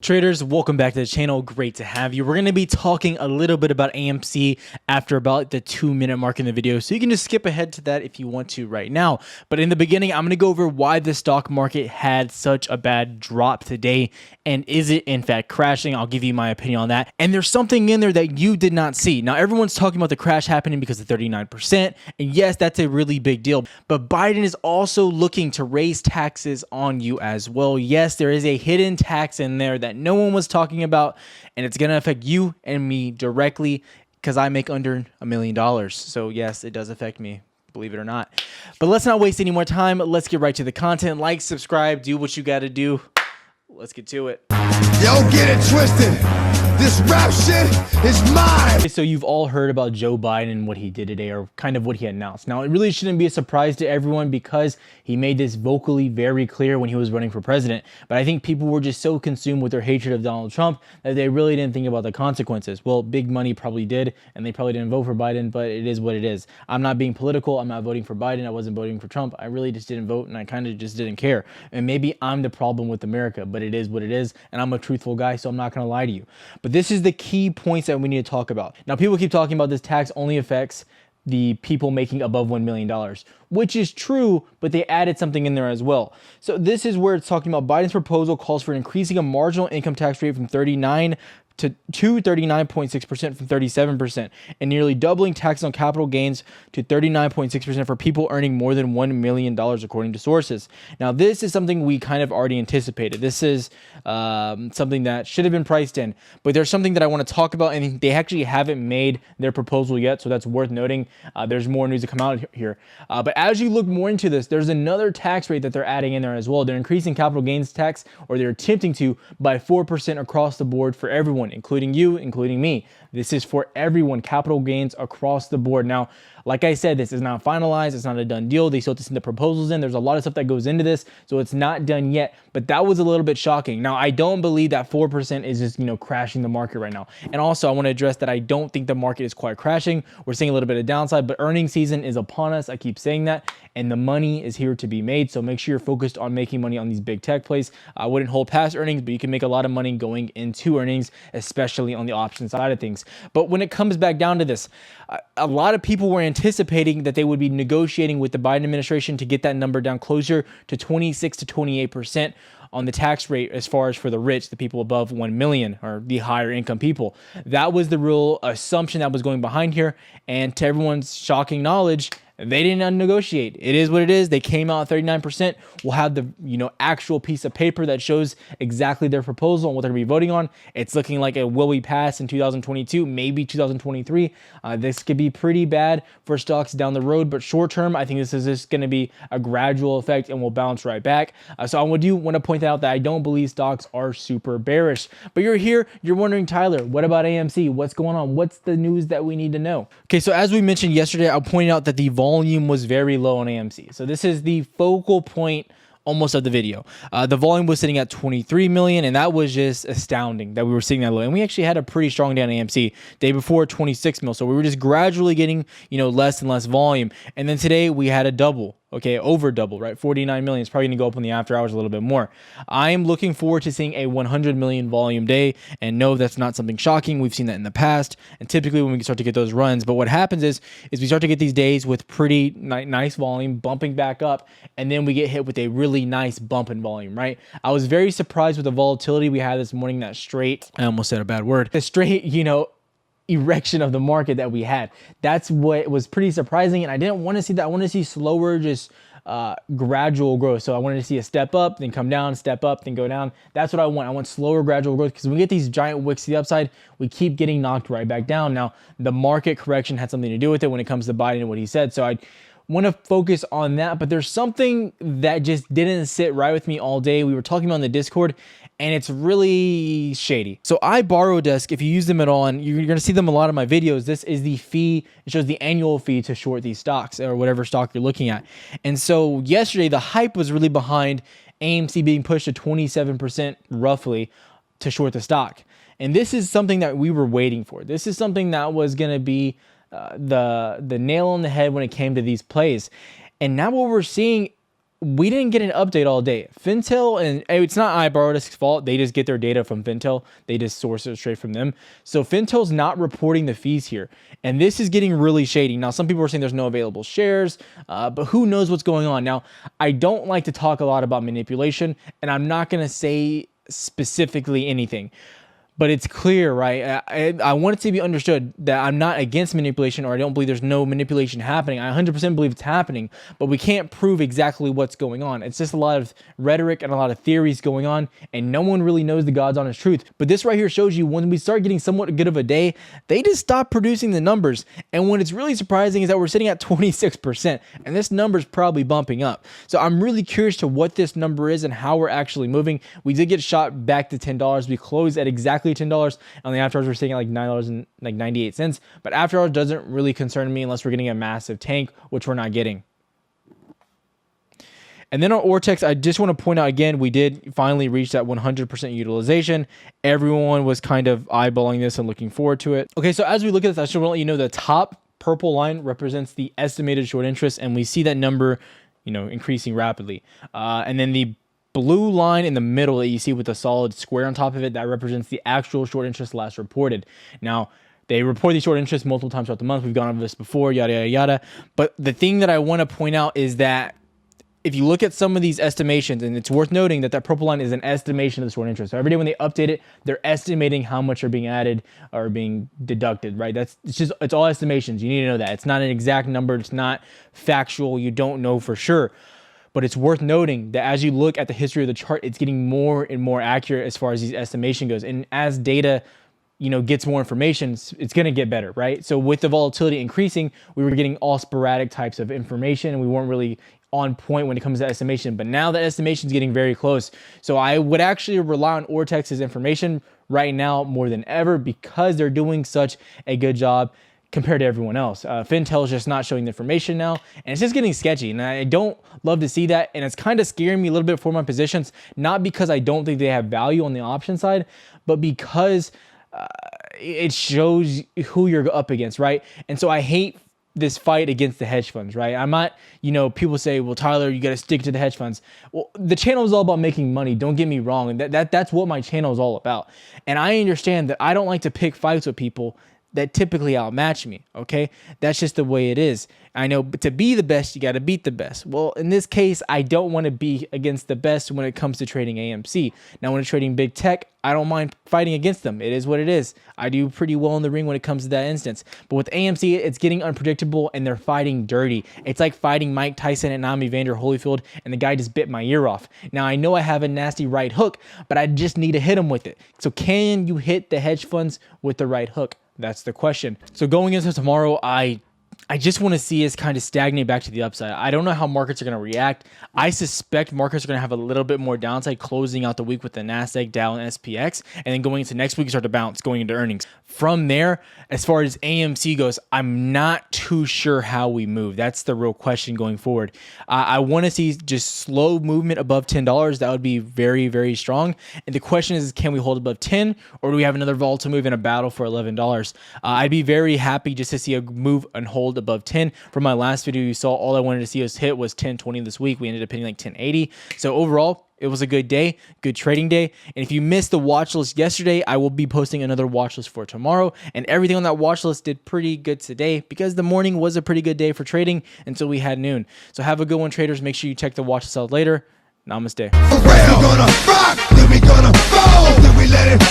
Traders, welcome back to the channel. Great to have you. We're going to be talking a little bit about AMC after about the 2-minute mark in the video, so you can just skip ahead to that if you want to right now. But in the beginning, I'm going to go over why the stock market had such a bad drop today, and is it in fact crashing? I'll give you my opinion on that. And there's something in there that you did not see. Now, everyone's talking about the crash happening because of 39%, and yes, that's a really big deal. But Biden is also looking to raise taxes on you as well. Yes, there is a hidden tax in there that no one was talking about, and it's going to affect you and me directly because I make under $1 million. So yes, it does affect me, believe it or not. But let's not waste any more time. Let's get right to the content. Like, subscribe, do what you got to do. Let's get to it. Yo, get it twisted. This rap shit is mine. So you've all heard about Joe Biden and what he did today, or kind of what he announced. Now, it really shouldn't be a surprise to everyone because he made this vocally very clear when he was running for president. But I think people were just so consumed with their hatred of Donald Trump that they really didn't think about the consequences. Well, big money probably did, and they probably didn't vote for Biden, but it is what it is. I'm not being political. I'm not voting for Biden. I wasn't voting for Trump. I really just didn't vote, and I kind of just didn't care. And maybe I'm the problem with America, but it is what it is, and I'm a truthful guy, so I'm not going to lie to you. But this is the key points that we need to talk about. Now, people keep talking about this tax only affects the people making above $1 million, which is true, but they added something in there as well. So this is where it's talking about Biden's proposal calls for increasing a marginal income tax rate from 39% to 39.6% from 37%, and nearly doubling taxes on capital gains to 39.6% for people earning more than $1 million, according to sources. Now, this is something we kind of already anticipated. This is something that should have been priced in, but there's something that I want to talk about, and they actually haven't made their proposal yet, so that's worth noting. There's more news to come out here. But as you look more into this, there's another tax rate that they're adding in there as well. They're increasing capital gains tax, or they're attempting to, by 4% across the board for everyone, including you, including me. This is for everyone, capital gains across the board. Now, like I said, this is not finalized. It's not a done deal. They still have to send the proposals in. There's a lot of stuff that goes into this, so it's not done yet. But that was a little bit shocking. Now, I don't believe that 4% is just, crashing the market right now. And also, I want to address that I don't think the market is quite crashing. We're seeing a little bit of downside, but earnings season is upon us. I keep saying that, and the money is here to be made. So make sure you're focused on making money on these big tech plays. I wouldn't hold past earnings, but you can make a lot of money going into earnings, especially on the option side of things. But when it comes back down to this, a lot of people were anticipating that they would be negotiating with the Biden administration to get that number down closer to 26 to 28% on the tax rate as far as for the rich, the people above 1 million, or the higher income people. That was the real assumption that was going behind here. And to everyone's shocking knowledge, they didn't negotiate. It is what it is. They came out 39%. We'll have the actual piece of paper that shows exactly their proposal and what they're going to be voting on. It's looking like it will be passed in 2022, maybe 2023. This could be pretty bad for stocks down the road, but short term, I think this is just going to be a gradual effect and will bounce right back. So I do want to point out that I don't believe stocks are super bearish. But you're here, you're wondering, Tyler, what about AMC? What's going on? What's the news that we need to know? Okay, so as we mentioned yesterday, I pointed out that the volume was very low on AMC. So this is the focal point almost of the video. The volume was sitting at 23 million, and that was just astounding that we were seeing that low. And we actually had a pretty strong day on AMC. Day before, 26 mil. So we were just gradually getting, less and less volume. And then today we had a double. Okay, over double, right? 49 million. It's probably going to go up in the after hours a little bit more. I am looking forward to seeing a 100 million volume day, and no, that's not something shocking. We've seen that in the past, and typically when we start to get those runs. But what happens is we start to get these days with pretty nice volume bumping back up, and then we get hit with a really nice bump in volume, right? I was very surprised with the volatility we had this morning. That straight, I almost said a bad word. The straight, erection of the market that we had. That's what was pretty surprising, and I didn't want to see that. I want to see slower, just gradual growth. So I wanted to see a step up, then come down, step up, then go down. That's what I want. I want slower, gradual growth, because when we get these giant wicks to the upside, we keep getting knocked right back down. Now, the market correction had something to do with it when it comes to Biden and what he said. So I want to focus on that, but there's something that just didn't sit right with me all day. We were talking about in the Discord, and it's really shady. So iBorrowdesk, if you use them at all, and you're going to see them a lot of my videos, this is the fee. It shows the annual fee to short these stocks or whatever stock you're looking at. And so yesterday, the hype was really behind AMC being pushed to 27% roughly to short the stock. And this is something that we were waiting for. This is something that was going to be the nail on the head when it came to these plays. And now what we're seeing we didn't get an update all day. Fintel, and it's not iBorrowed's fault. They just get their data from Fintel. They just source it straight from them. So Fintel's not reporting the fees here. And this is getting really shady. Now, some people are saying there's no available shares, but who knows what's going on. Now, I don't like to talk a lot about manipulation, and I'm not going to say specifically anything. But it's clear, right? I want it to be understood that I'm not against manipulation, or I don't believe there's no manipulation happening. I 100% believe it's happening, but we can't prove exactly what's going on. It's just a lot of rhetoric and a lot of theories going on, and no one really knows the God's honest truth. But this right here shows you when we start getting somewhat good of a day, they just stop producing the numbers. And when it's really surprising is that we're sitting at 26%, and this number is probably bumping up. So I'm really curious to what this number is and how we're actually moving. We did get shot back to $10. We closed at exactly $10. On the after hours, we're sitting at like $9.98. But after hours doesn't really concern me unless we're getting a massive tank, which we're not getting. And then on Ortex, I just want to point out again, we did finally reach that 100% utilization. Everyone was kind of eyeballing this and looking forward to it. Okay, so as we look at this, I should let you know the top purple line represents the estimated short interest, and we see that number, increasing rapidly. And then the blue line in the middle that you see with a solid square on top of it, that represents the actual short interest last reported. Now, they report these short interests multiple times throughout the month. We've gone over this before, yada, yada, yada. But the thing that I want to point out is that if you look at some of these estimations, and it's worth noting that purple line is an estimation of the short interest. So every day when they update it, they're estimating how much are being added or being deducted, right? It's all estimations. You need to know that. It's not an exact number. It's not factual. You don't know for sure. But it's worth noting that as you look at the history of the chart, it's getting more and more accurate as far as these estimation goes. And as data, gets more information, it's going to get better, right? So with the volatility increasing, we were getting all sporadic types of information, and we weren't really on point when it comes to estimation. But now that estimation is getting very close. So I would actually rely on Ortex's information right now more than ever because they're doing such a good job compared to everyone else. Fintel is just not showing the information now, and it's just getting sketchy, and I don't love to see that, and it's kind of scaring me a little bit for my positions, not because I don't think they have value on the option side, but because it shows who you're up against, right? And so I hate this fight against the hedge funds, right? I'm not, people say, well, Tyler, you got to stick to the hedge funds. Well, the channel is all about making money. Don't get me wrong. And that's what my channel is all about. And I understand that I don't like to pick fights with people that typically outmatch me, okay? That's just the way it is. I know, but to be the best, you got to beat the best. Well, in this case, I don't want to be against the best when it comes to trading AMC. Now, when it's trading big tech, I don't mind fighting against them. It is what it is. I do pretty well in the ring when it comes to that instance. But with AMC, it's getting unpredictable, and they're fighting dirty. It's like fighting Mike Tyson and Nami Vander Holyfield, and the guy just bit my ear off. Now, I know I have a nasty right hook, but I just need to hit him with it. So can you hit the hedge funds with the right hook? That's the question. So going into tomorrow, I just want to see us kind of stagnate back to the upside. I don't know how markets are going to react. I suspect markets are going to have a little bit more downside closing out the week with the Nasdaq, Dow, and SPX, and then going into next week, start to bounce going into earnings. From there, as far as AMC goes, I'm not too sure how we move. That's the real question going forward. I want to see just slow movement above $10. That would be very, very strong. And the question is, can we hold above 10, or do we have another volatile move in a battle for $11? I'd be very happy just to see a move and hold above 10. From my last video, you saw all I wanted to see us hit was 1020 this week. We ended up hitting like 1080. So overall, it was a good day, good trading day. And if you missed the watch list yesterday, I will be posting another watch list for tomorrow. And everything on that watch list did pretty good today because the morning was a pretty good day for trading until we had noon. So have a good one, traders. Make sure you check the watch list out later. Namaste. For real. We gonna rock, then we gonna fall, then we let it